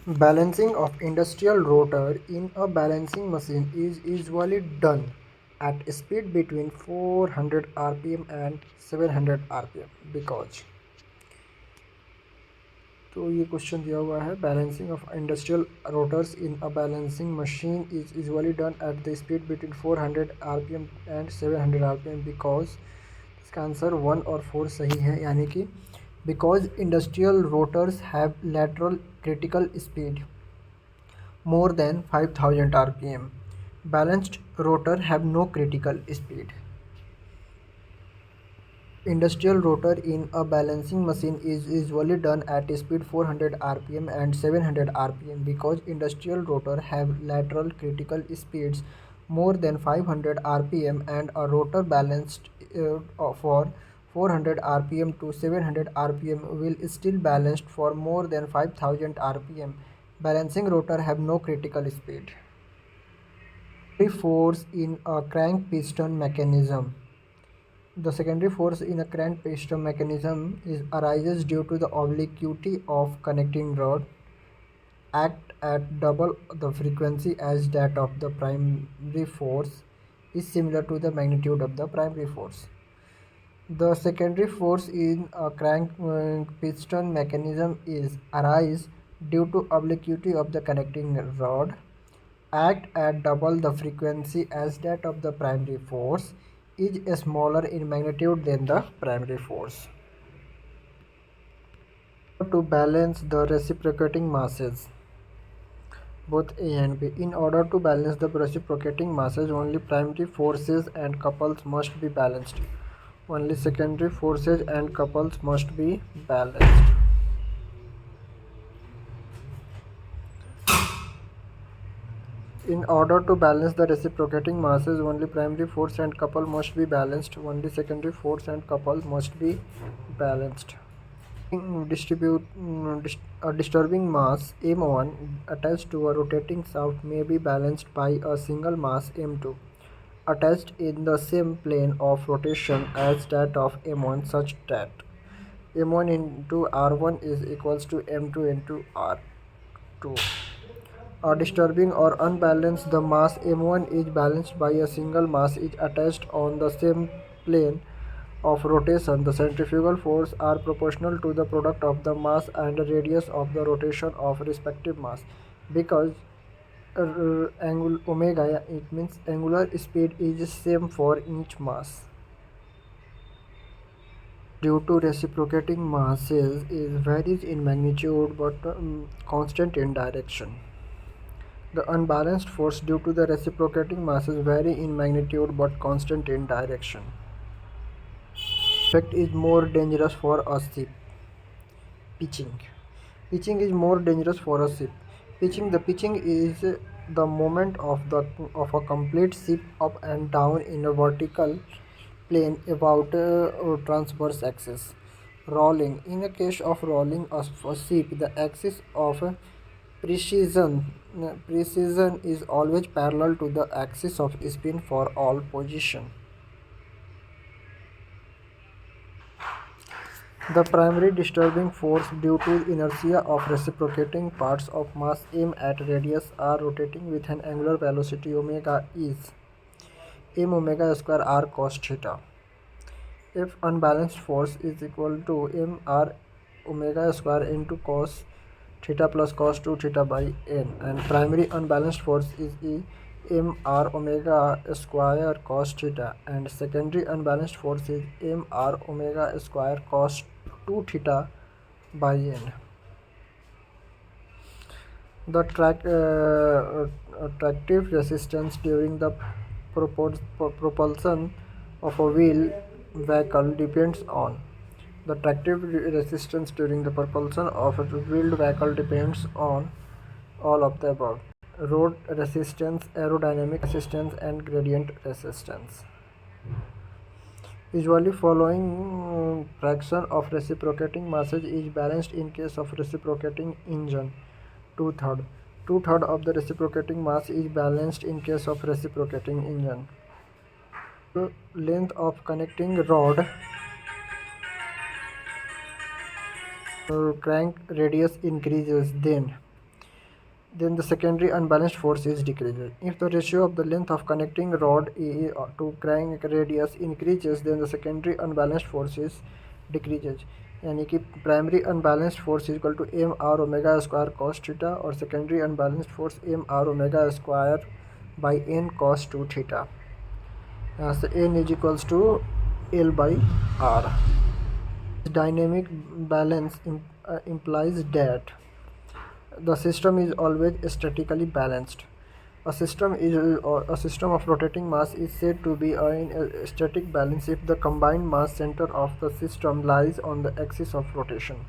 Balancing of industrial rotor in a balancing machine is usually done at speed between 400 rpm and 700 rpm because तो ये question दिया हुआ है balancing of industrial rotors in a balancing machine is usually done at the speed between 400 RPM and 700 RPM because इसका answer 1 और 4 सही है यानी कि because industrial rotors have lateral critical speed more than 5000 rpm. Balanced rotor have no critical speed. Industrial rotor in a balancing machine is usually done at speed 400 rpm and 700 rpm because industrial rotor have lateral critical speeds more than 500 rpm and a rotor balanced for 400 rpm to 700 rpm will still balanced for more than 5000 rpm. Balancing rotor have no critical speed. Force in a crank piston mechanism. The secondary force in a crank piston mechanism arises due to the obliquity of connecting rod act at double the frequency as that of the primary force is similar to the magnitude of the primary force. The secondary force in a crank piston mechanism is arise due to obliquity of the connecting rod act at double the frequency as that of the primary force is smaller in magnitude than the primary force. To balance the reciprocating masses both A and B. In order to balance the reciprocating masses, only primary forces and couples must be balanced. Only secondary forces and couples must be balanced. In order to balance the reciprocating masses, only primary force and couple must be balanced. Only secondary force and couple must be balanced. A disturbing mass m1 attached to a rotating shaft may be balanced by a single mass m2 attached in the same plane of rotation as that of m1 such that m1 into r1 is equals to m2 into r2. A disturbing or unbalanced, the mass m1 is balanced by a single mass is attached on the same plane of rotation. The centrifugal force are proportional to the product of the mass and radius of the rotation of respective mass. Because omega, it means angular speed is same for each mass. Due to reciprocating masses is varies in magnitude but constant in direction. The unbalanced force due to the reciprocating masses vary in magnitude but constant in direction. Effect is more dangerous for a ship. Pitching. Pitching is more dangerous for a ship. Pitching is the movement of a complete ship up and down in a vertical plane about a transverse axis. Rolling. In the case of rolling of a ship, the axis of precision precision is always parallel to the axis of spin for all position. The primary disturbing force due to inertia of reciprocating parts of mass m at radius r rotating with an angular velocity omega is m omega square r cos theta. If unbalanced force is equal to m r omega square into cos theta plus cos 2 theta by n, and primary unbalanced force is E m r omega square cos theta, and secondary unbalanced force is m r omega square cos 2 theta by n. The tractive resistance during the propulsion of a wheel vehicle depends on the tractive resistance during the propulsion of a wheeled vehicle depends on all of the above. Road resistance, aerodynamic resistance, and gradient resistance. Usually following fraction of reciprocating masses is balanced in case of reciprocating engine. Two-third. Two-third of the reciprocating mass is balanced in case of reciprocating engine. The length of connecting rod crank radius increases, then then the secondary unbalanced force is decreases. If the ratio of the length of connecting rod A to crank radius increases, then the secondary unbalanced force is decreases. यानी कि primary unbalanced force equal to M R omega square cos theta और secondary unbalanced force M R omega square by N cos two theta. यहाँ से N is equals to L by R. Dynamic balance implies that the system is always statically balanced. A system of rotating mass is said to be in a static balance if the combined mass center of the system lies on the axis of rotation.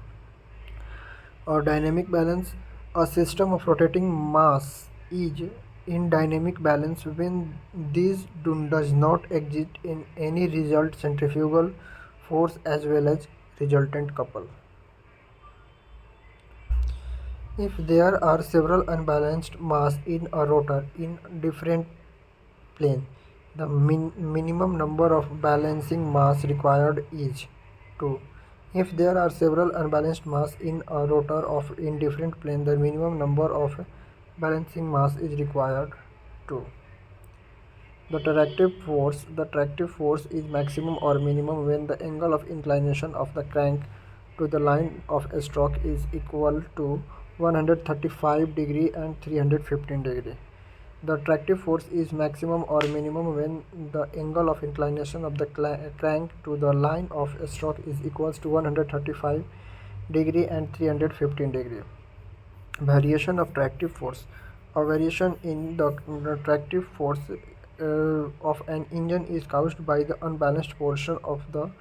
Or dynamic balance, a system of rotating mass is in dynamic balance when does not exist in any result centrifugal force as well as resultant couple. If there are several unbalanced mass in a rotor in different plane, the minimum number of balancing mass required is 2. If there are several unbalanced mass in a rotor of in different plane, the minimum number of balancing mass is required 2. The tractive force is maximum or minimum when the angle of inclination of the crank to the line of a stroke is equal to 135 degree and 315 degree. The tractive force is maximum or minimum when the angle of inclination of the crank to the line of a stroke is equals to 135 degree and 315 degree. Variation of tractive force. A variation in the tractive force of an engine is caused by the unbalanced portion of the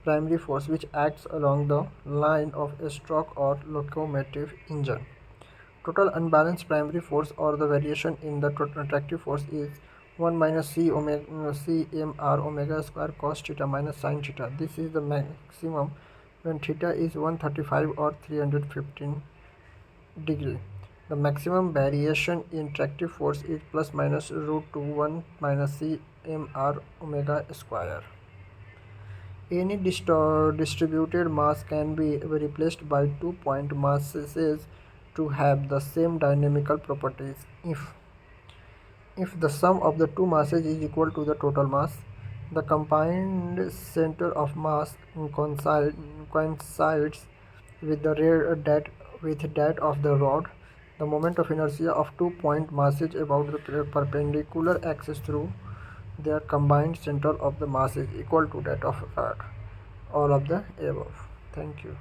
primary force which acts along the line of a stroke or locomotive engine. Total unbalanced primary force or the variation in the tractive force is 1 minus c m r omega square cos theta minus sin theta. This is the maximum when theta is 135 or 315 degree. The maximum variation in tractive force is plus minus root 2 1 minus c m r omega square. Any distributed mass can be replaced by 2-point masses to have the same dynamical properties if the sum of the two masses is equal to the total mass, the combined center of mass coincides with that of the rod. The moment of inertia of 2-point masses about the perpendicular axis through their combined center of the mass is equal to that of rod. All of the above. Thank you.